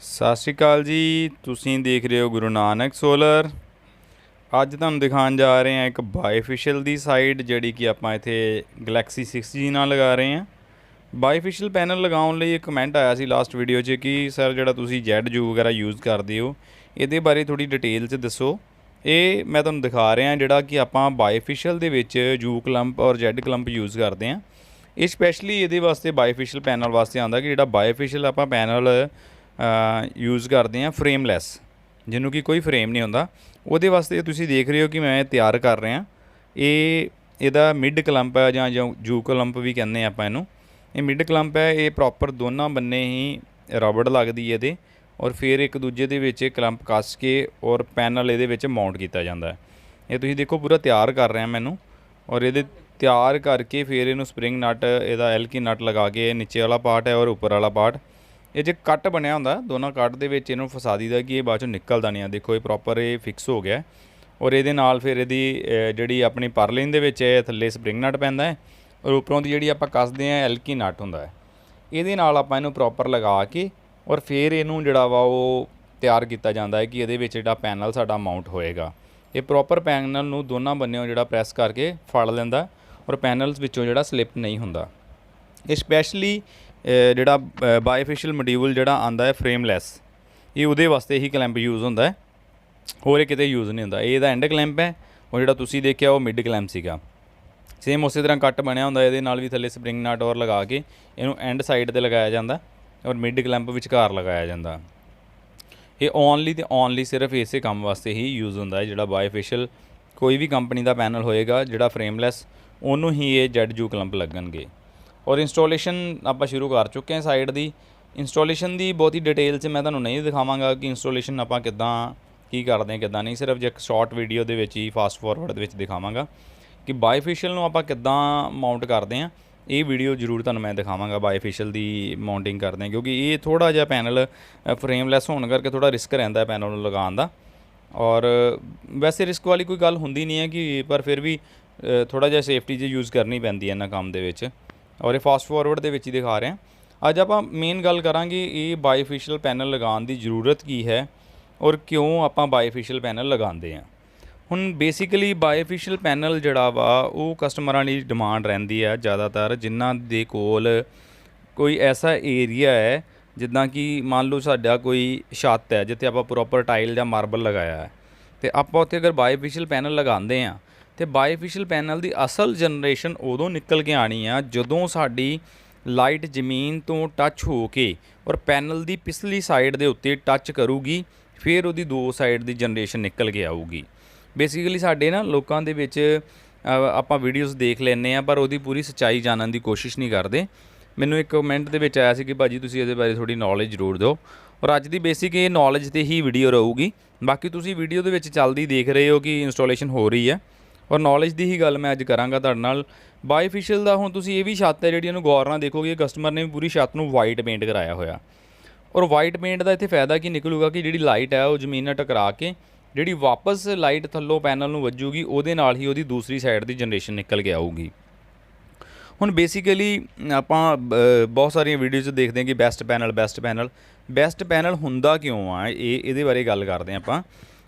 ਸਤਿ ਸ਼੍ਰੀ ਅਕਾਲ ਜੀ। ਤੁਸੀਂ ਦੇਖ ਰਹੇ ਹੋ ਗੁਰੂ ਨਾਨਕ ਸੋਲਰ। ਅੱਜ ਤੁਹਾਨੂੰ ਦਿਖਾਉਣ ਜਾ ਰਹੇ ਹਾਂ ਇੱਕ ਬਾਈਫਿਸ਼ਲ ਦੀ ਸਾਈਡ, ਜਿਹੜੀ ਕਿ ਆਪਾਂ ਇੱਥੇ ਗਲੈਕਸੀ 6G ਨਾਲ ਲਗਾ ਰਹੇ ਹਾਂ। ਬਾਈਫਿਸ਼ਲ ਪੈਨਲ ਲਗਾਉਣ ਲਈ ਇੱਕ ਕਮੈਂਟ ਆਇਆ ਸੀ ਲਾਸਟ ਵੀਡੀਓ 'ਚ ਕਿ ਸਰ ਜਿਹੜਾ ਤੁਸੀਂ ਜੈਡ ਜੂ ਵਗੈਰਾ ਯੂਜ਼ ਕਰਦੇ ਹੋ, ਇਹਦੇ ਬਾਰੇ ਥੋੜ੍ਹੀ ਡਿਟੇਲ 'ਚ ਦੱਸੋ। ਇਹ ਮੈਂ ਤੁਹਾਨੂੰ ਦਿਖਾ ਰਿਹਾ ਜਿਹੜਾ ਕਿ ਆਪਾਂ ਬਾਈਫਿਸ਼ਲ ਦੇ ਵਿੱਚ ਜੂ ਕਲੰਪ ਔਰ ਜੈਡ ਕਲੰਪ ਯੂਜ਼ ਕਰਦੇ ਹਾਂ। ਇਹ ਸਪੈਸ਼ਲੀ ਇਹਦੇ ਵਾਸਤੇ ਬਾਈਫਿਸ਼ਲ ਪੈਨਲ ਵਾਸਤੇ ਆਉਂਦਾ ਕਿ ਜਿਹੜਾ ਬਾਈਫਿਸ਼ਲ ਆਪਾਂ ਪੈਨਲ ਯੂਜ਼ ਕਰਦੇ ਹਾਂ ਫਰੇਮਲੈਸ, ਜਿਹਨੂੰ ਕਿ ਕੋਈ ਫਰੇਮ ਨਹੀਂ ਹੁੰਦਾ, ਉਹਦੇ ਵਾਸਤੇ ਤੁਸੀਂ ਦੇਖ ਰਹੇ ਹੋ ਕਿ ਮੈਂ ਤਿਆਰ ਕਰ ਰਿਹਾ। ਇਹਦਾ ਮਿਡ ਕਲੰਪ ਹੈ ਜਾਂ ਜੂ ਕਲੰਪ ਵੀ ਕਹਿੰਦੇ ਆਪਾਂ ਇਹਨੂੰ। ਇਹ ਮਿਡ ਕਲੰਪ ਹੈ, ਇਹ ਪ੍ਰੋਪਰ ਦੋਨਾਂ ਬੰਨੇ ਹੀ ਰਬੜ ਲੱਗਦੀ ਹੈ ਇਹਦੇ, ਔਰ ਫਿਰ ਇੱਕ ਦੂਜੇ ਦੇ ਵਿੱਚ ਕਲੰਪ ਕੱਸ ਕੇ ਔਰ ਪੈਨਲ ਇਹਦੇ ਵਿੱਚ ਮਾਊਂਟ ਕੀਤਾ ਜਾਂਦਾ ਹੈ। ਇਹ ਤੁਸੀਂ ਦੇਖੋ ਪੂਰਾ ਤਿਆਰ ਕਰ ਰਿਹਾ ਮੈਨੂੰ, ਔਰ ਇਹਦੇ ਤਿਆਰ ਕਰਕੇ ਫਿਰ ਇਹਨੂੰ ਸਪਰਿੰਗ ਨਟ, ਇਹਦਾ ਐਲਕੀ ਨਟ ਲਗਾ ਕੇ ਨੀਚੇ ਵਾਲਾ ਪਾਰਟ ਹੈ ਔਰ ਉੱਪਰ ਵਾਲਾ ਪਾਰਟ, ਇਹ 'ਚ ਕੱਟ ਬਣਿਆ ਹੁੰਦਾ, ਦੋਨਾਂ ਕੱਟ ਦੇ ਵਿੱਚ ਇਹਨੂੰ ਫਸਾ ਦੀਦਾ ਕਿ ਇਹ ਬਾਅਦ 'ਚੋਂ ਨਿਕਲਦਾ ਨਹੀਂ ਆ। ਦੇਖੋ ਇਹ ਪ੍ਰੋਪਰ ਇਹ ਫਿਕਸ ਹੋ ਗਿਆ, ਔਰ ਇਹਦੇ ਨਾਲ ਫਿਰ ਇਹਦੀ ਜਿਹੜੀ ਆਪਣੀ ਪਰਲਿਨ ਦੇ ਵਿੱਚ ਇਹ ਥੱਲੇ ਸਪਰਿੰਗ ਨਟ ਪੈਂਦਾ ਹੈ, ਔਰ ਉੱਪਰੋਂ ਦੀ ਜਿਹੜੀ ਆਪਾਂ ਕੱਸਦੇ ਹਾਂ ਐਲਕੀ ਨਟ ਹੁੰਦਾ ਹੈ। ਇਹਦੇ ਨਾਲ ਆਪਾਂ ਇਹਨੂੰ ਪ੍ਰੋਪਰ ਲਗਾ ਕੇ ਔਰ ਫਿਰ ਇਹਨੂੰ ਜਿਹੜਾ ਵਾ ਉਹ ਤਿਆਰ ਕੀਤਾ ਜਾਂਦਾ ਹੈ ਕਿ ਇਹਦੇ ਵਿੱਚ ਜਿਹੜਾ ਪੈਨਲ ਸਾਡਾ ਮਾਊਂਟ ਹੋਏਗਾ। ਇਹ ਪ੍ਰੋਪਰ ਪੈਨਲ ਨੂੰ ਦੋਨਾਂ ਬੰਨਿਓਂ ਜਿਹੜਾ ਪ੍ਰੈਸ ਕਰਕੇ ਫੜ ਲੈਂਦਾ, ਔਰ ਪੈਨਲਸ ਵਿੱਚੋਂ ਜਿਹੜਾ ਸਲਿੱਪ ਨਹੀਂ ਹੁੰਦਾ। ਇਹ ਸਪੈਸ਼ਲੀ ਜਿਹੜਾ ਬਾਈਫਿਸ਼ਲ ਮੋਡੀਊਲ ਜਿਹੜਾ ਆਉਂਦਾ ਹੈ ਫਰੇਮਲੈਸ, ਇਹ ਉਹਦੇ ਵਾਸਤੇ ਹੀ ਕਲੈਂਪ ਯੂਜ਼ ਹੁੰਦਾ ਹੈ, ਹੋਰ ਇਹ ਕਿਤੇ ਯੂਜ਼ ਨਹੀਂ ਹੁੰਦਾ। ਇਹ ਇਹਦਾ ਐਂਡ ਕਲੈਂਪ ਹੈ, ਉਹ ਜਿਹੜਾ ਤੁਸੀਂ ਦੇਖਿਆ ਉਹ ਮਿਡ ਕਲੈਂਪ ਸੀਗਾ। ਸੇਮ ਉਸੇ ਤਰ੍ਹਾਂ ਕੱਟ ਬਣਿਆ ਹੁੰਦਾ, ਇਹਦੇ ਨਾਲ ਵੀ ਥੱਲੇ ਸਪਰਿੰਗ ਨਟ ਔਰ ਲਗਾ ਕੇ ਇਹਨੂੰ ਐਂਡ ਸਾਈਡ 'ਤੇ ਲਗਾਇਆ ਜਾਂਦਾ, ਔਰ ਮਿਡ ਕਲੈਂਪ ਵਿਚਕਾਰ ਲਗਾਇਆ ਜਾਂਦਾ। ਇਹ ਓਨਲੀ ਅਤੇ ਓਨਲੀ ਸਿਰਫ ਇਸੇ ਕੰਮ ਵਾਸਤੇ ਹੀ ਯੂਜ਼ ਹੁੰਦਾ ਹੈ। ਜਿਹੜਾ ਬਾਈਫਿਸ਼ਲ ਕੋਈ ਵੀ ਕੰਪਨੀ ਦਾ ਪੈਨਲ ਹੋਏਗਾ ਜਿਹੜਾ ਫਰੇਮਲੈਸ, ਉਹਨੂੰ ਹੀ ਇਹ ਜੈਡ ਜੂ ਕਲੰਪ ਲੱਗਣਗੇ। ਔਰ ਇੰਸਟਾਲੇਸ਼ਨ ਆਪਾਂ ਸ਼ੁਰੂ ਕਰ ਚੁੱਕੇ ਹਾਂ ਸਾਈਡ ਦੀ। ਇੰਸਟਾਲੇਸ਼ਨ ਦੀ ਬਹੁਤੀ ਡਿਟੇਲ 'ਚ ਮੈਂ ਤੁਹਾਨੂੰ ਨਹੀਂ ਦਿਖਾਵਾਂਗਾ ਕਿ ਇੰਸਟਾਲੇਸ਼ਨ ਆਪਾਂ ਕਿੱਦਾਂ ਕੀ ਕਰਦੇ ਹਾਂ ਕਿੱਦਾਂ ਨਹੀਂ, ਸਿਰਫ ਜੇ ਇੱਕ ਸ਼ਾਰਟ ਵੀਡੀਓ ਦੇ ਵਿੱਚ ਹੀ ਫਾਸਟ ਫੋਰਵਰਡ ਦੇ ਵਿੱਚ ਦਿਖਾਵਾਂਗਾ ਕਿ ਬਾਈਫਿਸ਼ਲ ਨੂੰ ਆਪਾਂ ਕਿੱਦਾਂ ਮਾਊਂਟ ਕਰਦੇ ਹਾਂ। ਇਹ ਵੀਡੀਓ ਜ਼ਰੂਰ ਤੁਹਾਨੂੰ ਮੈਂ ਦਿਖਾਵਾਂਗਾ ਬਾਈਫਿਸ਼ਲ ਦੀ ਮਾਊਂਟਿੰਗ ਕਰਦੇ ਹਾਂ, ਕਿਉਂਕਿ ਇਹ ਥੋੜ੍ਹਾ ਜਿਹਾ ਪੈਨਲ ਫਰੇਮਲੈਸ ਹੋਣ ਕਰਕੇ ਥੋੜ੍ਹਾ ਰਿਸਕ ਰਹਿੰਦਾ ਪੈਨਲ ਨੂੰ ਲਗਾਉਣ ਦਾ। ਔਰ ਵੈਸੇ ਰਿਸਕ ਵਾਲੀ ਕੋਈ ਗੱਲ ਹੁੰਦੀ ਨਹੀਂ ਹੈ ਕਿ, ਪਰ ਫਿਰ ਵੀ ਥੋੜ੍ਹਾ ਜਿਹਾ ਸੇਫਟੀ 'ਚ ਯੂਜ਼ ਕਰਨੀ ਪੈਂਦੀ ਹੈ ਇਹਨਾਂ ਕੰਮ ਦੇ ਵਿੱਚ। ਔਰ ਇਹ ਫਾਸਟ ਫੋਰਵਰਡ ਦੇ ਵਿੱਚ ਹੀ ਦਿਖਾ ਰਹੇ ਹਾਂ। ਅੱਜ ਆਪਾਂ ਮੇਨ ਗੱਲ ਕਰਾਂਗੇ ਇਹ ਬਾਈਫਿਸ਼ਲ ਪੈਨਲ ਲਗਾਉਣ ਦੀ ਜ਼ਰੂਰਤ ਕੀ ਹੈ ਔਰ ਕਿਉਂ ਆਪਾਂ ਬਾਈਫਿਸ਼ਲ ਪੈਨਲ ਲਗਾਉਂਦੇ ਹਾਂ। ਹੁਣ ਬੇਸਿਕਲੀ ਬਾਈਫਿਸ਼ਲ ਪੈਨਲ ਜਿਹੜਾ ਵਾ ਉਹ ਕਸਟਮਰਾਂ ਦੀ ਡਿਮਾਂਡ ਰਹਿੰਦੀ ਹੈ ਜ਼ਿਆਦਾਤਰ, ਜਿਨ੍ਹਾਂ ਦੇ ਕੋਲ ਕੋਈ ਐਸਾ ਏਰੀਆ ਹੈ ਜਿੱਦਾਂ ਕਿ ਮੰਨ ਲਓ ਸਾਡਾ ਕੋਈ ਛੱਤ ਹੈ ਜਿੱਥੇ ਆਪਾਂ ਪ੍ਰੋਪਰ ਟਾਈਲ ਜਾਂ ਮਾਰਬਲ ਲਗਾਇਆ ਹੈ, ਅਤੇ ਆਪਾਂ ਉੱਥੇ ਅਗਰ ਬਾਈਫਿਸ਼ਲ ਪੈਨਲ ਲਗਾਉਂਦੇ ਹਾਂ ਅਤੇ ਬਾਈਫਿਸ਼ਲ ਪੈਨਲ ਦੀ ਅਸਲ ਜਨਰੇਸ਼ਨ ਉਦੋਂ ਨਿਕਲ ਕੇ ਆਉਣੀ ਆ ਜਦੋਂ ਸਾਡੀ ਲਾਈਟ ਜ਼ਮੀਨ ਤੋਂ ਟੱਚ ਹੋ ਕੇ ਔਰ ਪੈਨਲ ਦੀ ਪਿਛਲੀ ਸਾਈਡ ਦੇ ਉੱਤੇ ਟੱਚ ਕਰੂਗੀ, ਫਿਰ ਉਹਦੀ ਦੋ ਸਾਈਡ ਦੀ ਜਨਰੇਸ਼ਨ ਨਿਕਲ ਕੇ ਆਊਗੀ। ਬੇਸਿਕਲੀ ਸਾਡੇ ਨਾ ਲੋਕਾਂ ਦੇ ਵਿੱਚ ਆਪਾਂ ਵੀਡੀਓਜ਼ ਦੇਖ ਲੈਂਦੇ ਹਾਂ, ਪਰ ਉਹਦੀ ਪੂਰੀ ਸੱਚਾਈ ਜਾਣਨ ਦੀ ਕੋਸ਼ਿਸ਼ ਨਹੀਂ ਕਰਦੇ। ਮੈਨੂੰ ਇੱਕ ਕਮੈਂਟ ਦੇ ਵਿੱਚ ਆਇਆ ਸੀ ਕਿ ਭਾਜੀ ਤੁਸੀਂ ਇਹਦੇ ਬਾਰੇ ਥੋੜ੍ਹੀ ਨੌਲੇਜ ਜ਼ਰੂਰ ਦਿਓ, ਔਰ ਅੱਜ ਦੀ ਬੇਸਿਕ ਇਹ ਨੌਲੇਜ 'ਤੇ ਹੀ ਵੀਡੀਓ ਰਹੂਗੀ। ਬਾਕੀ ਤੁਸੀਂ ਵੀਡੀਓ ਦੇ ਵਿੱਚ ਚੱਲਦੀ ਦੇਖ ਰਹੇ ਹੋ ਕਿ ਇੰਸਟਾਲੇਸ਼ਨ ਹੋ ਰਹੀ ਹੈ, ਔਰ ਨੌਲੇਜ ਦੀ ਹੀ ਗੱਲ ਮੈਂ ਅੱਜ ਕਰਾਂਗਾ ਤੁਹਾਡੇ ਨਾਲ। ਬਾਈਫਿਸ਼ਲ ਦਾ ਹੁਣ ਤੁਸੀਂ ਇਹ ਵੀ ਛੱਤ ਹੈ ਜਿਹੜੀ ਇਹਨੂੰ ਗੌਰ ਨਾਲ ਦੇਖੋਗੇ, ਕਸਟਮਰ ਨੇ ਪੂਰੀ ਛੱਤ ਨੂੰ ਵਾਈਟ ਪੇਂਟ ਕਰਾਇਆ ਹੋਇਆ, ਔਰ ਵਾਈਟ ਪੇਂਟ ਦਾ ਇੱਥੇ ਫਾਇਦਾ ਕੀ ਨਿਕਲੂਗਾ ਕਿ ਜਿਹੜੀ ਲਾਈਟ ਹੈ ਉਹ ਜ਼ਮੀਨ ਨਾਲ ਟਕਰਾ ਕੇ ਜਿਹੜੀ ਵਾਪਸ ਲਾਈਟ ਥੱਲੋਂ ਪੈਨਲ ਨੂੰ ਵੱਜੂਗੀ, ਉਹਦੇ ਨਾਲ ਹੀ ਉਹਦੀ ਦੂਸਰੀ ਸਾਈਡ ਦੀ ਜਨਰੇਸ਼ਨ ਨਿਕਲ ਕੇ ਆਊਗੀ। ਹੁਣ ਬੇਸਿਕਲੀ ਆਪਾਂ ਬਹੁਤ ਸਾਰੀਆਂ ਵੀਡੀਓਜ਼ ਦੇਖਦੇ ਹਾਂ ਕਿ ਬੈਸਟ ਪੈਨਲ ਹੁੰਦਾ ਕਿਉਂ ਆ, ਇਹਦੇ ਬਾਰੇ ਗੱਲ ਕਰਦੇ ਹਾਂ ਆਪਾਂ।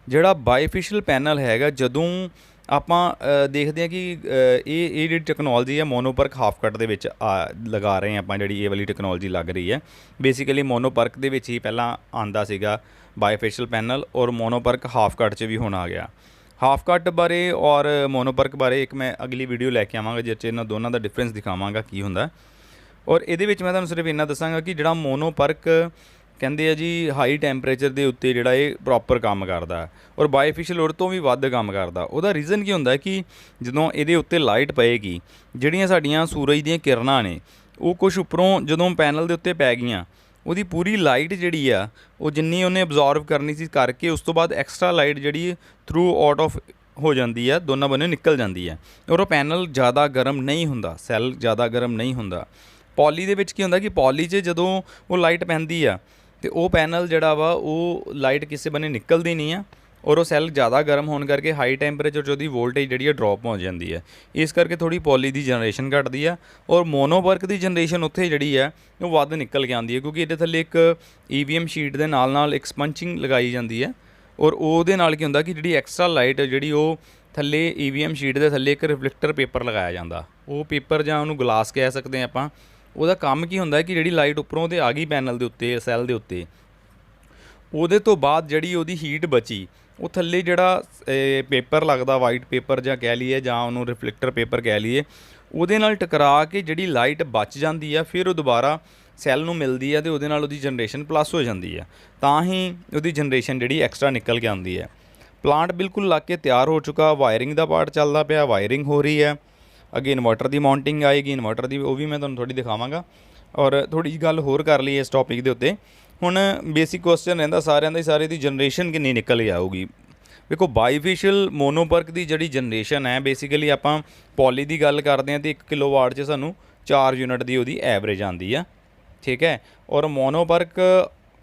ਜਿਹੜਾ ਬਾਈਫਿਸ਼ਲ ਪੈਨਲ ਹੈਗਾ, ਜਦੋਂ ਆਪਾਂ ਦੇਖਦੇ ਹਾਂ ਕਿ ਇਹ ਜਿਹੜੀ ਟੈਕਨੋਲੋਜੀ ਹੈ ਮੋਨੋਪਰਕ ਹਾਫ ਕੱਟ ਦੇ ਵਿੱਚ ਲਗਾ ਰਹੇ ਹਾਂ ਆਪਾਂ, ਜਿਹੜੀ ਇਹ ਵਾਲੀ ਟੈਕਨੋਲੋਜੀ ਲੱਗ ਰਹੀ ਹੈ। ਬੇਸਿਕਲੀ ਮੋਨੋਪਰਕ ਦੇ ਵਿੱਚ ਹੀ ਪਹਿਲਾਂ ਆਉਂਦਾ ਸੀਗਾ ਬਾਈਫਿਸ਼ਲ ਪੈਨਲ, ਔਰ ਮੋਨੋਪਰਕ ਹਾਫ ਕੱਟ 'ਚ ਵੀ ਹੁਣ ਆ ਗਿਆ। ਹਾਫ ਕੱਟ ਬਾਰੇ ਔਰ ਮੋਨੋਪਰਕ ਬਾਰੇ ਇੱਕ ਮੈਂ ਅਗਲੀ ਵੀਡੀਓ ਲੈ ਕੇ ਆਵਾਂਗਾ ਜਿਸ 'ਚ ਇਹਨਾਂ ਦੋਨਾਂ ਦਾ ਡਿਫਰੈਂਸ ਦਿਖਾਵਾਂਗਾ ਕੀ ਹੁੰਦਾ। ਔਰ ਇਹਦੇ ਵਿੱਚ ਮੈਂ ਤੁਹਾਨੂੰ ਸਿਰਫ ਇੰਨਾ ਦੱਸਾਂਗਾ ਕਿ ਜਿਹੜਾ ਮੋਨੋਪਰਕ ਕਹਿੰਦੇ ਆ ਜੀ ਹਾਈ ਟੈਂਪਰੇਚਰ ਦੇ ਉੱਤੇ ਜਿਹੜਾ ਇਹ ਪ੍ਰੋਪਰ ਕੰਮ ਕਰਦਾ, ਔਰ ਬਾਈਫਿਸ਼ਲ ਉਹਦੇ ਤੋਂ ਵੀ ਵੱਧ ਕੰਮ ਕਰਦਾ। ਉਹਦਾ ਰੀਜ਼ਨ ਕੀ ਹੁੰਦਾ ਕਿ ਜਦੋਂ ਇਹਦੇ ਉੱਤੇ ਲਾਈਟ ਪਏਗੀ, ਜਿਹੜੀਆਂ ਸਾਡੀਆਂ ਸੂਰਜ ਦੀਆਂ ਕਿਰਨਾਂ ਨੇ ਉਹ ਕੁਛ ਉੱਪਰੋਂ ਜਦੋਂ ਪੈਨਲ ਦੇ ਉੱਤੇ ਪੈ ਗਈਆਂ, ਉਹਦੀ ਪੂਰੀ ਲਾਈਟ ਜਿਹੜੀ ਆ ਉਹ ਜਿੰਨੀ ਉਹਨੇ ਅਬਜ਼ੋਰਵ ਕਰਨੀ ਸੀ ਕਰਕੇ, ਉਸ ਤੋਂ ਬਾਅਦ ਐਕਸਟਰਾ ਲਾਈਟ ਜਿਹੜੀ ਥਰੂ ਆਊਟ ਆਫ ਹੋ ਜਾਂਦੀ ਹੈ, ਦੋਨਾਂ ਬੰਨੇ ਨਿਕਲ ਜਾਂਦੀ ਹੈ, ਔਰ ਉਹ ਪੈਨਲ ਜ਼ਿਆਦਾ ਗਰਮ ਨਹੀਂ ਹੁੰਦਾ, ਸੈੱਲ ਜ਼ਿਆਦਾ ਗਰਮ ਨਹੀਂ ਹੁੰਦਾ। ਪੋਲੀ ਦੇ ਵਿੱਚ ਕੀ ਹੁੰਦਾ ਕਿ ਪੋਲੀ 'ਚ ਜਦੋਂ ਉਹ ਲਾਈਟ ਪੈਂਦੀ ਆ ਅਤੇ ਉਹ ਪੈਨਲ ਜਿਹੜਾ ਵਾ ਉਹ ਲਾਈਟ ਕਿਸੇ ਬੰਨੇ ਨਿਕਲਦੀ ਨਹੀਂ ਆ, ਔਰ ਉਹ ਸੈੱਲ ਜ਼ਿਆਦਾ ਗਰਮ ਹੋਣ ਕਰਕੇ ਹਾਈ ਟੈਂਪਰੇਚਰ 'ਚ ਉਹਦੀ ਵੋਲਟੇਜ ਜਿਹੜੀ ਹੈ ਡ੍ਰੌਪ ਹੋ ਜਾਂਦੀ ਹੈ। ਇਸ ਕਰਕੇ ਥੋੜ੍ਹੀ ਪੋਲੀ ਦੀ ਜਨਰੇਸ਼ਨ ਘਟਦੀ ਆ ਔਰ ਮੋਨੋਵਰਕ ਦੀ ਜਨਰੇਸ਼ਨ ਉੱਥੇ ਜਿਹੜੀ ਹੈ ਉਹ ਵੱਧ ਨਿਕਲ ਕੇ ਆਉਂਦੀ ਹੈ, ਕਿਉਂਕਿ ਇਹਦੇ ਥੱਲੇ ਇੱਕ EVM ਸ਼ੀਟ ਦੇ ਨਾਲ ਇੱਕ ਸਪੰਚਿੰਗ ਲਗਾਈ ਜਾਂਦੀ ਹੈ ਔਰ ਉਹਦੇ ਨਾਲ ਕੀ ਹੁੰਦਾ ਕਿ ਜਿਹੜੀ ਐਕਸਟਰਾ ਲਾਈਟ ਜਿਹੜੀ ਉਹ ਥੱਲੇ EVM ਸ਼ੀਟ ਦੇ ਥੱਲੇ ਇੱਕ ਰਿਫਲੈਕਟਰ ਪੇਪਰ ਲਗਾਇਆ ਜਾਂਦਾ। ਉਹ ਪੇਪਰ ਜਾਂ ਉਹਨੂੰ ਗਲਾਸ ਕਹਿ ਸਕਦੇ ਹਾਂ ਆਪਾਂ। ਉਹਦਾ ਕੰਮ ਕੀ ਹੁੰਦਾ ਕਿ ਜਿਹੜੀ ਲਾਈਟ ਉੱਪਰੋਂ ਤੇ ਆ ਗਈ ਪੈਨਲ ਦੇ ਉੱਤੇ, ਸੈੱਲ ਦੇ ਉੱਤੇ, ਉਹਦੇ ਤੋਂ ਬਾਅਦ ਜਿਹੜੀ ਉਹਦੀ ਹੀਟ ਬਚੀ ਉਹ ਥੱਲੇ ਜਿਹੜਾ ਪੇਪਰ ਲੱਗਦਾ, ਵਾਈਟ ਪੇਪਰ ਜਾਂ ਕਹਿ ਲਈਏ ਜਾਂ ਉਹਨੂੰ ਰਿਫਲੈਕਟਰ ਪੇਪਰ ਕਹਿ ਲਈਏ, ਉਹਦੇ ਨਾਲ ਟਕਰਾ ਕੇ ਜਿਹੜੀ ਲਾਈਟ ਬਚ ਜਾਂਦੀ ਆ, ਫਿਰ ਉਹ ਦੁਬਾਰਾ ਸੈੱਲ ਨੂੰ ਮਿਲਦੀ ਹੈ ਅਤੇ ਉਹਦੇ ਨਾਲ ਉਹਦੀ ਜਨਰੇਸ਼ਨ ਪਲੱਸ ਹੋ ਜਾਂਦੀ ਹੈ। ਤਾਂ ਹੀ ਉਹਦੀ ਜਨਰੇਸ਼ਨ ਜਿਹੜੀ ਐਕਸਟਰਾ ਨਿਕਲ ਕੇ ਆਉਂਦੀ ਹੈ। ਪਲਾਂਟ ਬਿਲਕੁਲ ਲੱਗ ਕੇ ਤਿਆਰ ਹੋ ਚੁੱਕਾ, ਵਾਇਰਿੰਗ ਦਾ ਪਾਰਟ ਚੱਲਦਾ ਪਿਆ, ਵਾਇਰਿੰਗ ਹੋ ਰਹੀ ਹੈ। ਅੱਗੇ ਇਨਵਰਟਰ ਦੀ ਮਾਊਂਟਿੰਗ ਆਏਗੀ, ਇਨਵਰਟਰ ਦੀ ਉਹ ਵੀ ਮੈਂ ਤੁਹਾਨੂੰ ਥੋੜ੍ਹੀ ਦਿਖਾਵਾਂਗਾ। ਔਰ ਥੋੜ੍ਹੀ ਜਿਹੀ ਗੱਲ ਹੋਰ ਕਰ ਲਈ ਇਸ ਟੌਪਿਕ ਦੇ ਉੱਤੇ। ਹੁਣ ਬੇਸਿਕ ਕੁਐਸਚਨ ਰਹਿੰਦਾ ਸਾਰਿਆਂ ਦਾ, ਸਾਰੇ ਦੀ ਜਨਰੇਸ਼ਨ ਕਿੰਨੀ ਨਿਕਲ ਕੇ ਆਊਗੀ। ਵੇਖੋ ਬਾਈਫੇਸ਼ੀਅਲ ਮੋਨੋਪਰਕ ਦੀ ਜਿਹੜੀ ਜਨਰੇਸ਼ਨ ਹੈ, ਬੇਸਿਕਲੀ ਆਪਾਂ ਪੋਲੀ ਦੀ ਗੱਲ ਕਰਦੇ ਹਾਂ ਤਾਂ 1 ਕਿਲੋਵਾਟ 'ਚ ਸਾਨੂੰ 4 ਯੂਨਿਟ ਦੀ ਉਹਦੀ ਐਵਰੇਜ ਆਉਂਦੀ ਆ, ਠੀਕ ਹੈ। ਔਰ ਮੋਨੋਪਰਕ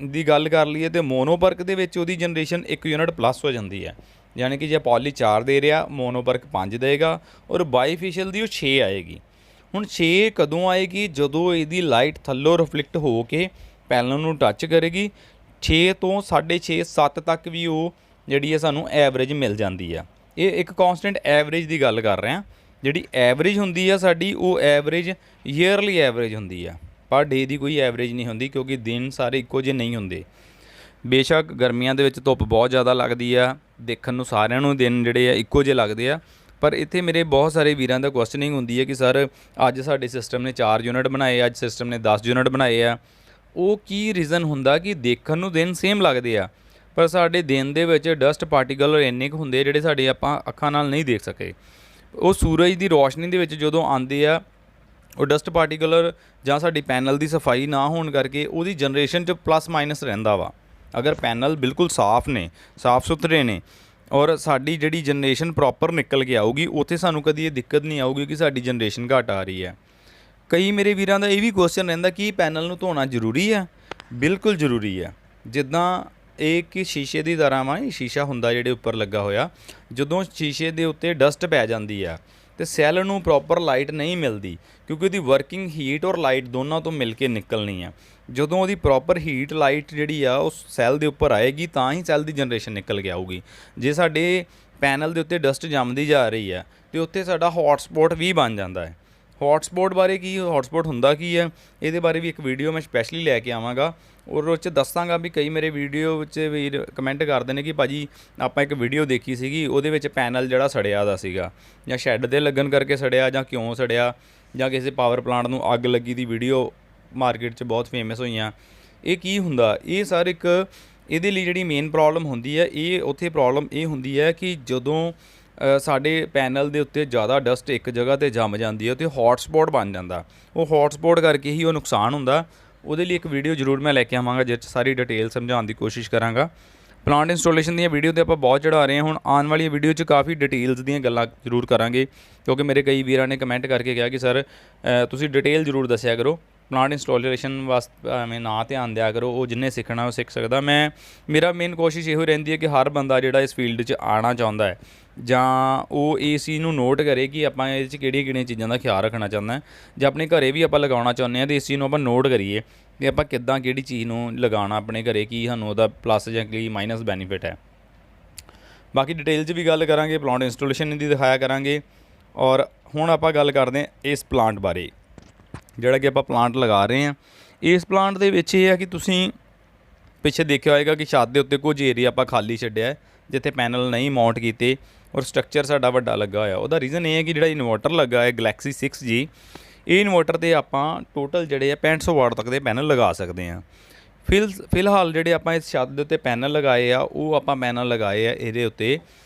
ਦੀ ਗੱਲ ਕਰ ਲਈਏ ਤਾਂ ਮੋਨੋਪਰਕ ਦੇ ਵਿੱਚ ਉਹਦੀ ਜਨਰੇਸ਼ਨ 1 ਯੂਨਿਟ ਪਲੱਸ ਹੋ ਜਾਂਦੀ ਹੈ। ਯਾਨੀ ਕਿ ਜੇ ਪੋਲੀ 4 ਦੇ ਰਿਹਾ, ਮੋਨੋਪਰਕ 5 ਦੇਗਾ ਔਰ ਬਾਈਫੇਸ਼ੀਅਲ ਦੀ ਉਹ 6 ਆਏਗੀ। ਹੁਣ 6 ਕਦੋਂ ਆਏਗੀ? ਜਦੋਂ ਇਹਦੀ ਲਾਈਟ ਥੱਲੋਂ ਰਿਫਲੈਕਟ ਹੋ ਕੇ ਪੈਨਲ ਨੂੰ ਟੱਚ ਕਰੇਗੀ। 6 ਤੋਂ 6.5 7 ਤੱਕ ਵੀ ਉਹ ਜਿਹੜੀ ਹੈ ਸਾਨੂੰ ਐਵਰੇਜ ਮਿਲ ਜਾਂਦੀ ਆ। ਇਹ ਇੱਕ ਕੌਂਸਟੈਂਟ ਐਵਰੇਜ ਦੀ ਗੱਲ ਕਰ ਰਹੇ ਹਾਂ। ਜਿਹੜੀ ਐਵਰੇਜ ਹੁੰਦੀ ਆ ਸਾਡੀ, ਉਹ ਐਵਰੇਜ ਈਅਰਲੀ ਐਵਰੇਜ ਹੁੰਦੀ ਆ, ਪਰ ਡੇ ਦੀ ਕੋਈ ਐਵਰੇਜ ਨਹੀਂ ਹੁੰਦੀ, ਕਿਉਂਕਿ ਦਿਨ ਸਾਰੇ ਇੱਕੋ ਜਿਹੇ ਨਹੀਂ ਹੁੰਦੇ। ਬੇਸ਼ੱਕ ਗਰਮੀਆਂ ਦੇ ਵਿੱਚ ਧੁੱਪ ਬਹੁਤ ਜ਼ਿਆਦਾ ਲੱਗਦੀ ਆ, ਦੇਖਣ ਨੂੰ ਸਾਰਿਆਂ ਨੂੰ ਦਿਨ ਜਿਹੜੇ ਆ ਇੱਕੋ ਜਿਹੇ ਲੱਗਦੇ ਆ, ਪਰ ਇੱਥੇ ਮੇਰੇ ਬਹੁਤ ਸਾਰੇ ਵੀਰਾਂ ਦਾ ਕੁਐਸਚਨਿੰਗ ਹੁੰਦੀ ਹੈ ਕਿ ਸਰ ਅੱਜ ਸਾਡੇ ਸਿਸਟਮ ਨੇ 4 ਯੂਨਿਟ ਬਣਾਏ, ਅੱਜ ਸਿਸਟਮ ਨੇ 10 ਯੂਨਿਟ ਬਣਾਏ ਆ। ਉਹ ਕੀ ਰੀਜ਼ਨ ਹੁੰਦਾ ਕਿ ਦੇਖਣ ਨੂੰ ਦਿਨ ਸੇਮ ਲੱਗਦੇ ਆ, ਪਰ ਸਾਡੇ ਦਿਨ ਦੇ ਵਿੱਚ ਡਸਟ ਪਾਰਟੀਕਲ ਇੰਨੇ ਕੁ ਹੁੰਦੇ ਜਿਹੜੇ ਸਾਡੇ ਆਪਾਂ ਅੱਖਾਂ ਨਾਲ ਨਹੀਂ ਦੇਖ ਸਕੇ। ਉਹ ਸੂਰਜ ਦੀ ਰੋਸ਼ਨੀ ਦੇ ਵਿੱਚ ਜਦੋਂ ਆਉਂਦੇ ਆ, ਉਹ ਡਸਟ ਪਾਰਟੀਕਲਰ ਜਾਂ ਸਾਡੀ ਪੈਨਲ ਦੀ ਸਫਾਈ ਨਾ ਹੋਣ ਕਰਕੇ ਉਹਦੀ ਜਨਰੇਸ਼ਨ 'ਚ ਪਲੱਸ ਮਾਈਨਸ ਰਹਿੰਦਾ ਵਾ। ਅਗਰ ਪੈਨਲ ਬਿਲਕੁਲ ਸਾਫ਼ ਨੇ, ਸਾਫ਼ ਸੁਥਰੇ ਨੇ ਔਰ ਸਾਡੀ ਜਿਹੜੀ ਜਨਰੇਸ਼ਨ ਪ੍ਰੋਪਰ ਨਿਕਲ ਕੇ ਆਊਗੀ, ਉੱਥੇ ਸਾਨੂੰ ਕਦੀ ਇਹ ਦਿੱਕਤ ਨਹੀਂ ਆਊਗੀ ਕਿ ਸਾਡੀ ਜਨਰੇਸ਼ਨ ਘੱਟ ਆ ਰਹੀ ਹੈ। ਕਈ ਮੇਰੇ ਵੀਰਾਂ ਦਾ ਇਹ ਵੀ ਕੁਐਸਚਨ ਰਹਿੰਦਾ ਕਿ ਪੈਨਲ ਨੂੰ ਧੋਣਾ ਜ਼ਰੂਰੀ ਹੈ। ਬਿਲਕੁਲ ਜ਼ਰੂਰੀ ਹੈ। ਜਿੱਦਾਂ ਇਹ ਕਿ ਸ਼ੀਸ਼ੇ ਦੀ ਤਰ੍ਹਾਂ ਵਾ, ਇਹ ਸ਼ੀਸ਼ਾ ਹੁੰਦਾ ਜਿਹੜੇ ਉੱਪਰ ਲੱਗਾ ਹੋਇਆ, ਜਦੋਂ ਸ਼ੀਸ਼ੇ ਦੇ ਉੱਤੇ ਡਸਟ ਪੈ ਜਾਂਦੀ ਆ ਅਤੇ ਸੈੱਲ ਨੂੰ ਪ੍ਰੋਪਰ ਲਾਈਟ ਨਹੀਂ ਮਿਲਦੀ, ਕਿਉਂਕਿ ਉਹਦੀ ਵਰਕਿੰਗ ਹੀਟ ਔਰ ਲਾਈਟ ਦੋਨਾਂ ਤੋਂ ਮਿਲ ਕੇ ਨਿਕਲਣੀ ਆ। ਜਦੋਂ ਉਹਦੀ ਪ੍ਰੋਪਰ ਹੀਟ ਲਾਈਟ ਜਿਹੜੀ ਆ ਉਹ ਸੈੱਲ ਦੇ ਉੱਪਰ ਆਏਗੀ, ਤਾਂ ਹੀ ਸੈੱਲ ਦੀ ਜਨਰੇਸ਼ਨ ਨਿਕਲ ਕੇ ਆਊਗੀ। ਜੇ ਸਾਡੇ ਪੈਨਲ ਦੇ ਉੱਤੇ ਡਸਟ ਜੰਮਦੀ ਜਾ ਰਹੀ ਆ ਅਤੇ ਉੱਥੇ ਸਾਡਾ ਹੌਟਸਪੌਟ ਵੀ ਬਣ ਜਾਂਦਾ ਹੈ। ਹੌਟਸਪੌਟ ਬਾਰੇ ਕੀ, ਹੌਟਸਪੌਟ ਹੁੰਦਾ ਕੀ ਹੈ, ਇਹਦੇ ਬਾਰੇ ਵੀ ਇੱਕ ਵੀਡੀਓ ਮੈਂ ਸਪੈਸ਼ਲੀ ਲੈ ਕੇ ਆਵਾਂਗਾ ਔਰ ਉਹ 'ਚ ਦੱਸਾਂਗਾ। ਵੀ ਕਈ ਮੇਰੇ ਵੀਡੀਓ ਵਿੱਚ ਵੀਰ ਕਮੈਂਟ ਕਰਦੇ ਨੇ ਕਿ ਭਾਜੀ ਆਪਾਂ ਇੱਕ ਵੀਡੀਓ ਦੇਖੀ ਸੀਗੀ, ਉਹਦੇ ਵਿੱਚ ਪੈਨਲ ਜਿਹੜਾ ਸੜਿਆ ਦਾ ਸੀਗਾ, ਜਾਂ ਸ਼ੈੱਡ ਦੇ ਲੱਗਣ ਕਰਕੇ ਸੜਿਆ, ਜਾਂ ਕਿਉਂ ਸੜਿਆ, ਜਾਂ ਕਿਸੇ ਪਾਵਰ ਪਲਾਂਟ ਨੂੰ ਅੱਗ ਲੱਗੀ ਦੀ ਵੀਡੀਓ ਮਾਰਕੀਟ 'ਚ ਬਹੁਤ ਫੇਮਸ ਹੋਈਆਂ। ਇਹ ਕੀ ਹੁੰਦਾ? ਇਹ ਸਰ ਇੱਕ ਇਹਦੇ ਲਈ ਜਿਹੜੀ ਮੇਨ ਪ੍ਰੋਬਲਮ ਹੁੰਦੀ ਹੈ, ਇਹ ਉੱਥੇ ਪ੍ਰੋਬਲਮ ਇਹ ਹੁੰਦੀ ਹੈ ਕਿ ਜਦੋਂ ਸਾਡੇ ਪੈਨਲ ਦੇ ਉੱਤੇ ਜ਼ਿਆਦਾ ਡਸਟ ਇੱਕ ਜਗ੍ਹਾ 'ਤੇ ਜੰਮ ਜਾਂਦੀ ਹੈ ਅਤੇ ਹੌਟਸਪੌਟ ਬਣ ਜਾਂਦਾ। ਉਹ ਹੌਟਸਪੌਟ ਕਰਕੇ ਹੀ ਉਹ ਨੁਕਸਾਨ ਹੁੰਦਾ। ਉਹਦੇ ਲਈ ਇੱਕ ਵੀਡੀਓ ਜ਼ਰੂਰ ਮੈਂ ਲੈ ਕੇ ਆਵਾਂਗਾ, ਜਿਸ 'ਚ ਸਾਰੀ ਡਿਟੇਲ ਸਮਝਾਉਣ ਦੀ ਕੋਸ਼ਿਸ਼ ਕਰਾਂਗਾ। ਪਲਾਂਟ ਇੰਸਟਾਲੇਸ਼ਨ ਦੀਆਂ ਵੀਡੀਓ 'ਤੇ ਆਪਾਂ ਬਹੁਤ ਚੜਾ ਰਹੇ ਹਾਂ। ਹੁਣ ਆਉਣ ਵਾਲੀ ਵੀਡੀਓ 'ਚ ਕਾਫੀ ਡਿਟੇਲਸ ਦੀਆਂ ਗੱਲਾਂ ਜ਼ਰੂਰ ਕਰਾਂਗੇ, ਕਿਉਂਕਿ ਮੇਰੇ ਕਈ ਵੀਰਾਂ ਨੇ ਕਮੈਂਟ ਕਰਕੇ ਕਿਹਾ ਕਿ ਸਰ ਤੁਸੀਂ ਡਿਟੇਲ ਜ਼ਰੂਰ ਦੱਸਿਆ ਕਰੋ। ਪਲਾਂਟ ਇੰਸਟਾਲੇਸ਼ਨ ਵਾਸਤੇ ਐਵੇਂ ਨਾ ਧਿਆਨ ਦਿਆ ਕਰੋ, ਉਹ ਜਿੰਨੇ ਸਿੱਖਣਾ ਉਹ ਸਿੱਖ ਸਕਦਾ। ਮੇਰਾ ਮੇਨ ਕੋਸ਼ਿਸ਼ ਇਹੋ ਰਹਿੰਦੀ ਹੈ ਕਿ ਹਰ ਬੰਦਾ ਜਿਹੜਾ ਇਸ ਫੀਲਡ 'ਚ ਆਉਣਾ ਚਾਹੁੰਦਾ ਹੈ, ਜਾਂ ਉਹ ਇਸ ਚੀਜ਼ ਨੂੰ ਨੋਟ ਕਰੇ ਕਿ ਆਪਾਂ ਇਹਦੇ 'ਚ ਕਿਹੜੀਆਂ ਚੀਜ਼ਾਂ ਦਾ ਖਿਆਲ ਰੱਖਣਾ ਚਾਹੁੰਦਾ, ਜਾਂ ਆਪਣੇ ਘਰੇ ਵੀ ਆਪਾਂ ਲਗਾਉਣਾ ਚਾਹੁੰਦੇ ਹਾਂ, ਅਤੇ ਇਸ ਚੀਜ਼ ਨੂੰ ਆਪਾਂ ਨੋਟ ਕਰੀਏ ਕਿ ਆਪਾਂ ਕਿੱਦਾਂ ਕਿਹੜੀ ਚੀਜ਼ ਨੂੰ ਲਗਾਉਣਾ ਆਪਣੇ ਘਰੇ, ਕੀ ਸਾਨੂੰ ਉਹਦਾ ਪਲੱਸ ਜਾਂ ਕੀ ਮਾਈਨਸ ਬੈਨੀਫਿਟ ਹੈ। ਬਾਕੀ ਡਿਟੇਲ 'ਚ ਵੀ ਗੱਲ ਕਰਾਂਗੇ, ਪਲਾਂਟ ਇੰਸਟਾਲੇਸ਼ਨ ਦੀ ਦਿਖਾਇਆ ਕਰਾਂਗੇ। ਔਰ ਹੁਣ ਆਪਾਂ ਗੱਲ ਕਰਦੇ ਹਾਂ ਇਸ ਪਲਾਂਟ ਬਾਰੇ, ਜਿਹੜਾ ਕਿ ਆਪਾਂ ਪਲਾਂਟ ਲਗਾ ਰਹੇ ਹਾਂ। ਇਸ ਪਲਾਂਟ ਦੇ ਵਿੱਚ ਇਹ ਹੈ ਕਿ ਤੁਸੀਂ ਪਿੱਛੇ ਦੇਖਿਆ ਹੋਏਗਾ ਕਿ ਛੱਤ ਦੇ ਉੱਤੇ ਕੁਝ ਏਰੀਆ ਆਪਾਂ ਖਾਲੀ ਛੱਡਿਆ, ਜਿੱਥੇ ਪੈਨਲ ਨਹੀਂ ਮਾਊਂਟ ਕੀਤੇ ਔਰ ਸਟਰਕਚਰ ਸਾਡਾ ਵੱਡਾ ਲੱਗਾ ਹੋਇਆ। ਉਹਦਾ ਰੀਜ਼ਨ ਇਹ ਹੈ ਕਿ ਜਿਹੜਾ ਇਨਵਰਟਰ ਲੱਗਾ ਹੈ ਗਲੈਕਸੀ 6G, ਇਹ ਇਨਵਰਟਰ 'ਤੇ ਆਪਾਂ ਟੋਟਲ ਜਿਹੜੇ ਆ 6500 ਵਾਟ ਤੱਕ ਦੇ ਪੈਨਲ ਲਗਾ ਸਕਦੇ ਹਾਂ। ਫਿਲਹਾਲ ਜਿਹੜੇ ਆਪਾਂ ਇਸ ਛੱਤ ਦੇ ਉੱਤੇ ਪੈਨਲ ਲਗਾਏ ਆ, ਉਹ ਆਪਾਂ ਪੈਨਲ ਲਗਾਏ ਆ ਇਹਦੇ ਉੱਤੇ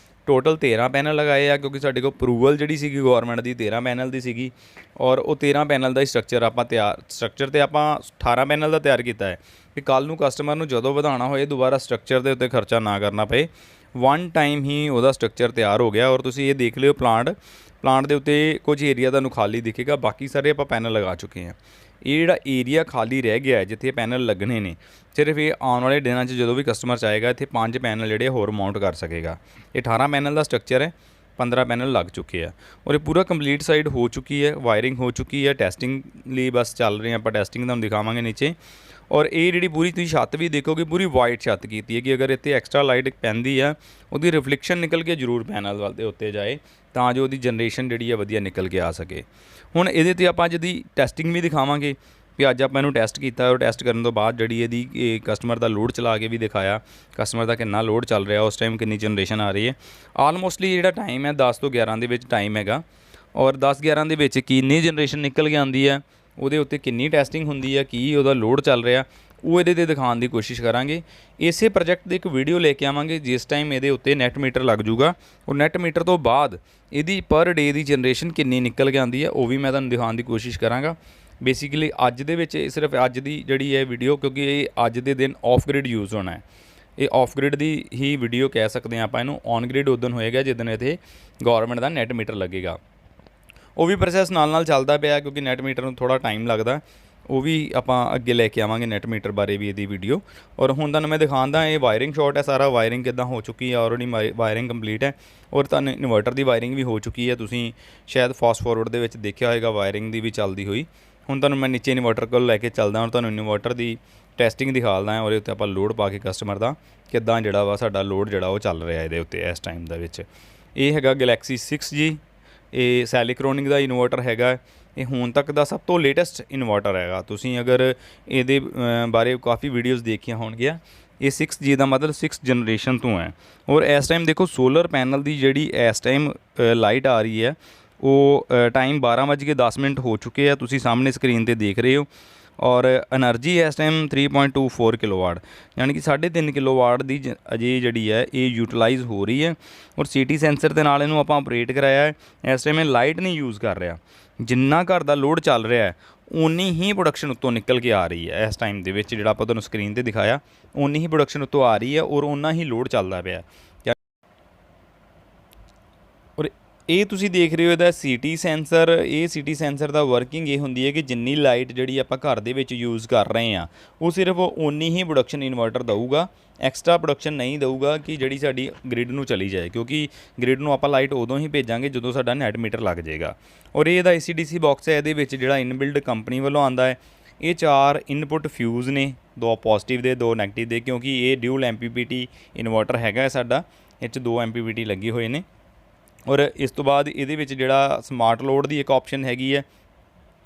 ਟੋਟਲ 13 ਪੈਨਲ ਲਗਾਏ ਆ, ਕਿਉਂਕਿ ਸਾਡੇ ਕੋਲ ਅਪਰੂਵਲ ਜਿਹੜੀ ਸੀਗੀ ਗੌਰਮੈਂਟ ਦੀ 13 ਪੈਨਲ ਦੀ ਸੀਗੀ। ਔਰ ਉਹ 13 ਪੈਨਲ ਦਾ ਹੀ ਸਟਰਕਚਰ ਤੇ ਆਪਾਂ 18 ਪੈਨਲ ਦਾ ਤਿਆਰ ਕੀਤਾ ਹੈ ਕਿ ਕੱਲ੍ਹ ਨੂੰ ਕਸਟਮਰ ਨੂੰ ਜਦੋਂ ਵਧਾਉਣਾ ਹੋਏ ਦੁਬਾਰਾ ਸਟਰਕਚਰ ਦੇ ਉੱਤੇ ਖਰਚਾ ਨਾ ਕਰਨਾ ਪਏ। ਵਨ ਟਾਈਮ ਹੀ ਉਹਦਾ ਸਟਰਕਚਰ ਤਿਆਰ ਹੋ ਗਿਆ। ਔਰ ਤੁਸੀਂ ਇਹ ਦੇਖ ਲਿਓ ਪਲਾਂਟ ਦੇ ਉੱਤੇ ਕੁਝ ਏਰੀਆ ਤੁਹਾਨੂੰ ਖਾਲੀ ਦਿਖੇਗਾ, ਬਾਕੀ ਸਾਰੇ ਆਪਾਂ ਪੈਨਲ ਲਗਾ ਚੁੱਕੇ ਹਾਂ। ਇਹ ਜਿਹੜਾ ਏਰੀਆ ਖਾਲੀ ਰਹਿ ਗਿਆ ਜਿੱਥੇ ਪੈਨਲ ਲੱਗਣੇ ਨੇ, ਸਿਰਫ ਇਹ ਆਉਣ ਵਾਲੇ ਦਿਨਾਂ 'ਚ ਜਦੋਂ ਵੀ ਕਸਟਮਰ ਚਾਹੇਗਾ ਇੱਥੇ 5 ਪੈਨਲ ਜਿਹੜੇ ਹੋਰ ਮਾਊਂਟ ਕਰ ਸਕੇਗਾ। ਇਹ 18 ਪੈਨਲ ਦਾ ਸਟਰਕਚਰ ਹੈ, 15 ਪੈਨਲ ਲੱਗ ਚੁੱਕੇ ਆ ਔਰ ਇਹ ਪੂਰਾ ਕੰਪਲੀਟ ਸਾਈਡ ਹੋ ਚੁੱਕੀ ਹੈ, ਵਾਇਰਿੰਗ ਹੋ ਚੁੱਕੀ ਹੈ। ਟੈਸਟਿੰਗ ਲਈ ਬਸ ਚੱਲ ਰਹੇ ਆਪਾਂ, ਟੈਸਟਿੰਗ ਤੁਹਾਨੂੰ ਦਿਖਾਵਾਂਗੇ ਨੀਚੇ। ਔਰ ਇਹ ਜਿਹੜੀ ਪੂਰੀ ਤੁਸੀਂ ਛੱਤ ਵੀ ਦੇਖੋਗੇ ਪੂਰੀ ਵਾਈਟ ਛੱਤ ਕੀਤੀ ਹੈ ਕਿ ਅਗਰ ਇੱਥੇ ਐਕਸਟਰਾ ਲਾਈਟ ਪੈਂਦੀ ਆ ਉਹਦੀ ਰਿਫਲੈਕਸ਼ਨ ਨਿਕਲ ਕੇ ਜ਼ਰੂਰ ਪੈਨਲ ਵੱਲ ਦੇ ਉੱਤੇ ਜਾਏ ਤਾਂ ਜੋ ਉਹਦੀ ਜਨਰੇਸ਼ਨ ਜਿਹੜੀ ਆ ਵਧੀਆ ਨਿਕਲ ਕੇ ਆ ਸਕੇ। ਹੁਣ ਇਹਦੇ 'ਤੇ ਆਪਾਂ ਅੱਜ ਦੀ ਟੈਸਟਿੰਗ ਵੀ ਦਿਖਾਵਾਂਗੇ ਵੀ ਅੱਜ ਆਪਾਂ ਇਹਨੂੰ ਟੈਸਟ ਕੀਤਾ ਔਰ ਟੈਸਟ ਕਰਨ ਤੋਂ ਬਾਅਦ ਜਿਹੜੀ ਇਹਦੀ ਕਸਟਮਰ ਦਾ ਲੋਡ ਚਲਾ ਕੇ ਵੀ ਦਿਖਾਇਆ, ਕਸਟਮਰ ਦਾ ਕਿੰਨਾ ਲੋਡ ਚੱਲ ਰਿਹਾ, ਉਸ ਟਾਈਮ ਕਿੰਨੀ ਜਨਰੇਸ਼ਨ ਆ ਰਹੀ ਹੈ। ਆਲਮੋਸਟਲੀ ਜਿਹੜਾ ਟਾਈਮ ਹੈ 10 ਤੋਂ 11 ਦੇ ਵਿੱਚ ਟਾਈਮ ਹੈਗਾ ਔਰ 10-11 ਦੇ ਵਿੱਚ ਕਿੰਨੀ ਜਨਰੇਸ਼ਨ ਨਿਕਲ ਕੇ ਆਉਂਦੀ ਹੈ, ਉਹਦੇ ਉੱਤੇ ਕਿੰਨੀ ਟੈਸਟਿੰਗ ਹੁੰਦੀ ਹੈ, ਕੀ ਉਹਦਾ ਲੋਡ ਚੱਲ ਰਿਹਾ, ਉਹ ਇਹਦੇ 'ਤੇ ਦਿਖਾਉਣ ਦੀ ਕੋਸ਼ਿਸ਼ ਕਰਾਂਗੇ। ਇਸੇ ਪ੍ਰੋਜੈਕਟ ਦੀ ਇੱਕ ਵੀਡੀਓ ਲੈ ਕੇ ਆਵਾਂਗੇ ਜਿਸ ਟਾਈਮ ਇਹਦੇ ਉੱਤੇ ਨੈਟ ਮੀਟਰ ਲੱਗ ਜੂਗਾ ਔਰ ਨੈਟ ਮੀਟਰ ਤੋਂ ਬਾਅਦ ਇਹਦੀ ਪਰ ਡੇ ਦੀ ਜਨਰੇਸ਼ਨ ਕਿੰਨੀ ਨਿਕਲ ਕੇ ਆਉਂਦੀ ਹੈ ਉਹ ਵੀ ਮੈਂ ਤੁਹਾਨੂੰ ਦਿਖਾਉਣ ਦੀ ਕੋਸ਼ਿਸ਼ ਕਰਾਂਗਾ। ਬੇਸਿਕਲੀ ਅੱਜ ਦੇ ਵਿੱਚ ਸਿਰਫ ਅੱਜ ਦੀ ਜਿਹੜੀ ਹੈ ਵੀਡੀਓ, ਕਿਉਂਕਿ ਇਹ ਅੱਜ ਦੇ ਦਿਨ ਆਫ ਗ੍ਰਿਡ ਯੂਜ਼ ਹੋਣਾ ਹੈ, ਇਹ of grid the he video ਕਹਿ ਸਕਦੇ ਹਾਂ ਆਪਾਂ ਇਹਨੂੰ। ਔਨ ਗ੍ਰਿਡ ਉਦੋਂ ਹੋਏਗਾ ਜਿੱਦਣ ਇੱਥੇ ਗੌਰਮੈਂਟ ਦਾ ਨੈਟ ਮੀਟਰ ਲੱਗੇਗਾ। ਉਹ ਵੀ ਪ੍ਰੋਸੈਸ ਨਾਲ ਚੱਲਦਾ ਪਿਆ ਕਿਉਂਕਿ ਨੈਟ ਮੀਟਰ ਨੂੰ ਥੋੜ੍ਹਾ ਟਾਈਮ ਲੱਗਦਾ, ਉਹ ਵੀ ਆਪਾਂ ਅੱਗੇ ਲੈ ਕੇ ਆਵਾਂਗੇ ਨੈਟ ਮੀਟਰ ਬਾਰੇ ਵੀ ਇਹਦੀ ਵੀਡੀਓ। ਔਰ ਹੁਣ ਤੁਹਾਨੂੰ ਮੈਂ ਦਿਖਾਉਂਦਾ ਇਹ ਵਾਇਰਿੰਗ ਸ਼ਾਟ ਹੈ, ਸਾਰਾ ਵਾਇਰਿੰਗ ਕਿੱਦਾਂ ਹੋ ਚੁੱਕੀ ਹੈ, ਆਲਰੇਡੀ ਵਾਇਰਿੰਗ ਕੰਪਲੀਟ ਹੈ ਔਰ ਤੁਹਾਨੂੰ ਇਨਵਰਟਰ ਦੀ ਵਾਇਰਿੰਗ ਵੀ ਹੋ ਚੁੱਕੀ ਹੈ। ਤੁਸੀਂ ਸ਼ਾਇਦ ਫਾਸਟ ਫੋਰਵਰਡ ਦੇ ਵਿੱਚ ਦੇਖਿਆ ਹੋਏਗਾ ਵਾਇਰਿੰਗ ਦੀ ਵੀ ਚੱਲਦੀ ਹੋਈ। ਹੁਣ ਤੁਹਾਨੂੰ ਮੈਂ ਨੀਚੇ ਇਨਵਰਟਰ ਕੋਲ ਲੈ ਕੇ ਚੱਲਦਾ ਔਰ ਤੁਹਾਨੂੰ ਇਨਵਰਟਰ ਦੀ ਟੈਸਟਿੰਗ ਦਿਖਾਉਂਦਾ ਹਾਂ। ਉਹਦੇ ਉੱਤੇ ਆਪਾਂ ਲੋਡ ਪਾ ਕੇ ਕਸਟਮਰ ਦਾ ਕਿੱਦਾਂ ਜਿਹੜਾ ਵਾ ਸਾਡਾ ਲੋਡ ਜਿਹੜਾ ਉਹ ਚੱਲ ਰਿਹਾ ਇਹਦੇ ਉੱਤੇ ਇਸ ਟਾਈਮ ਦੇ ਵਿੱਚ। ਇਹ ਹੈਗਾ ਗਲੈਕਸੀ 6G, ਇਹ ਸੈਲੀਕ੍ਰੋਨਿਕ ਦਾ ਇਨਵਰਟਰ ਹੈਗਾ। ਇਹ ਹੁਣ ਤੱਕ ਦਾ ਸਭ ਤੋਂ ਲੇਟੈਸਟ ਇਨਵਰਟਰ ਹੈਗਾ। ਤੁਸੀਂ ਅਗਰ ਇਹਦੇ ਬਾਰੇ ਕਾਫੀ ਵੀਡੀਓਜ਼ ਦੇਖੀਆਂ ਹੋਣਗੀਆਂ, ਇਹ 6G ਦਾ ਮਤਲਬ 6 ਜਨਰੇਸ਼ਨ ਤੋਂ ਹੈ। ਔਰ ਇਸ ਟਾਈਮ ਦੇਖੋ ਸੋਲਰ ਪੈਨਲ ਦੀ ਜਿਹੜੀ ਇਸ ਟਾਈਮ ਲਾਈਟ ਆ ਰਹੀ ਹੈ ਉਹ ਟਾਈਮ 12:10 ਹੋ ਚੁੱਕੇ ਆ, ਤੁਸੀਂ ਸਾਹਮਣੇ ਸਕਰੀਨ 'ਤੇ ਦੇਖ ਰਹੇ ਹੋ। ਔਰ ਐਨਰਜੀ ਇਸ ਟਾਈਮ 3.24 ਕਿਲੋਵਾਟ ਯਾਨੀ ਕਿ 3.5 ਕਿਲੋਵਾਟ ਦੀ ਅਜੇ ਜਿਹੜੀ ਹੈ ਇਹ ਯੂਟੀਲਾਈਜ਼ ਹੋ ਰਹੀ ਹੈ। ਔਰ ਸੀਟੀ ਸੈਂਸਰ ਦੇ ਨਾਲ ਇਹਨੂੰ ਆਪਾਂ ਆਪਰੇਟ ਕਰਾਇਆ ਹੈ। ਇਸ ਟਾਈਮ ਇਹ ਲਾਈਟ ਨਹੀਂ ਯੂਜ਼ ਕਰ ਰਿਹਾ, ਜਿੰਨਾ ਘਰ ਦਾ ਲੋਡ ਚੱਲ ਰਿਹਾ ਹੈ ਓਨੀ ਹੀ ਪ੍ਰੋਡਕਸ਼ਨ ਉੱਤੋਂ ਨਿਕਲ ਕੇ ਆ ਰਹੀ ਹੈ। ਇਸ ਟਾਈਮ ਦੇ ਵਿੱਚ ਜਿਹੜਾ ਆਪਾਂ ਤੁਹਾਨੂੰ ਸਕਰੀਨ 'ਤੇ ਦਿਖਾਇਆ ਓਨੀ ਹੀ ਪ੍ਰੋਡਕਸ਼ਨ ਉੱਤੋਂ ਆ ਰਹੀ ਹੈ ਔਰ ਓਨਾ ਹੀ ਲੋਡ ਚੱਲਦਾ ਪਿਆ। ਔਰ ਇਹ ਤੁਸੀਂ ਦੇਖ ਰਹੇ ਹੋ ਇਹਦਾ ਸੀਟੀ ਸੈਂਸਰ। ਇਹ ਸੀਟੀ ਸੈਂਸਰ ਦਾ ਵਰਕਿੰਗ ਇਹ ਹੁੰਦੀ ਹੈ ਕਿ ਜਿੰਨੀ ਲਾਈਟ ਜਿਹੜੀ ਆਪਾਂ ਘਰ ਦੇ ਵਿੱਚ ਯੂਜ਼ ਕਰ ਰਹੇ ਹਾਂ ਉਹ ਸਿਰਫ ਓਨੀ ਹੀ ਪ੍ਰੋਡਕਸ਼ਨ ਇਨਵਰਟਰ ਦਊਗਾ, ਐਕਸਟਰਾ ਪ੍ਰੋਡਕਸ਼ਨ ਨਹੀਂ ਦਊਗਾ ਕਿ ਜਿਹੜੀ ਸਾਡੀ ਗ੍ਰਿਡ ਨੂੰ ਚਲੀ ਜਾਏ, ਕਿਉਂਕਿ ਗ੍ਰਿਡ ਨੂੰ ਆਪਾਂ ਲਾਈਟ ਉਦੋਂ ਹੀ ਭੇਜਾਂਗੇ ਜਦੋਂ ਸਾਡਾ ਨੈਟ ਮੀਟਰ ਲੱਗ ਜਾਏਗਾ। ਔਰ ਇਹ ਇਹਦਾ AC/DC ਬਾਕਸ ਹੈ, ਇਹਦੇ ਵਿੱਚ ਜਿਹੜਾ ਇਨਬਿਲਡ ਕੰਪਨੀ ਵੱਲੋਂ ਆਉਂਦਾ ਹੈ। ਇਹ 4 ਇਨਪੁੱਟ ਫਿਊਜ਼ ਨੇ, 2 ਪੋਜ਼ਿਟਿਵ ਦੇ 2 ਨੈਗੇਟਿਵ ਦੇ, ਕਿਉਂਕਿ ਇਹ ਡਿਊਲ MPPT ਇਨਵਰਟਰ ਹੈਗਾ ਸਾਡਾ, ਇਹ 'ਚ 2 MPPT ਲੱਗੇ ਹੋਏ ਨੇ। ਔਰ ਇਸ ਤੋਂ ਬਾਅਦ ਇਹਦੇ ਵਿੱਚ ਜਿਹੜਾ ਸਮਾਰਟ ਲੋਡ ਦੀ ਇੱਕ ਆਪਸ਼ਨ ਹੈਗੀ ਹੈ,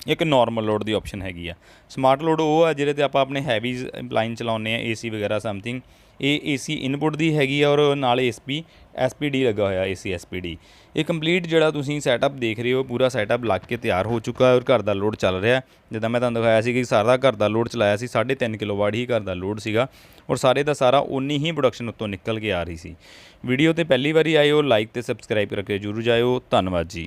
ਇੱਕ ਨੋਰਮਲ ਲੋਡ ਦੀ ਆਪਸ਼ਨ ਹੈਗੀ ਆ। ਸਮਾਰਟ ਲੋਡ ਉਹ ਆ ਜਿਹਦੇ 'ਤੇ ਆਪਾਂ ਆਪਣੇ ਹੈਵੀ ਲਾਈਨ ਚਲਾਉਂਦੇ ਹਾਂ, AC ਵਗੈਰਾ ਸਮਥਿੰਗ। ਇਹ AC ਇਨਪੁੱਟ ਦੀ ਹੈਗੀ ਆ ਔਰ ਨਾਲ SPD ਲੱਗਾ ਹੋਇਆ, AC SPD। ਇਹ ਕੰਪਲੀਟ ਜਿਹੜਾ ਤੁਸੀਂ ਸੈਟਅਪ ਦੇਖ ਰਹੇ ਹੋ ਪੂਰਾ ਸੈਟਅਪ ਲੱਗ ਕੇ ਤਿਆਰ ਹੋ ਚੁੱਕਾ ਔਰ ਘਰ ਦਾ ਲੋਡ ਚੱਲ ਰਿਹਾ। ਜਿੱਦਾਂ ਮੈਂ ਤੁਹਾਨੂੰ ਦਿਖਾਇਆ ਸੀ ਕਿ ਸਾਰਾ ਘਰ ਦਾ ਲੋਡ ਚਲਾਇਆ ਸੀ, 3.5 ਕਿਲੋਵਾਟ ਹੀ ਘਰ ਦਾ ਲੋਡ ਸੀਗਾ ਔਰ ਸਾਰੇ ਦਾ ਸਾਰਾ ਓਨੀ ਹੀ ਪ੍ਰੋਡਕਸ਼ਨ ਉੱਤੋਂ ਨਿਕਲ ਕੇ ਆ ਰਹੀ ਸੀ। ਵੀਡੀਓ 'ਤੇ ਪਹਿਲੀ ਵਾਰੀ ਆਏ ਹੋ ਲਾਈਕ ਅਤੇ ਸਬਸਕ੍ਰਾਈਬ ਕਰਕੇ ਜ਼ਰੂਰ ਜਾਇਓ। ਧੰਨਵਾਦ ਜੀ।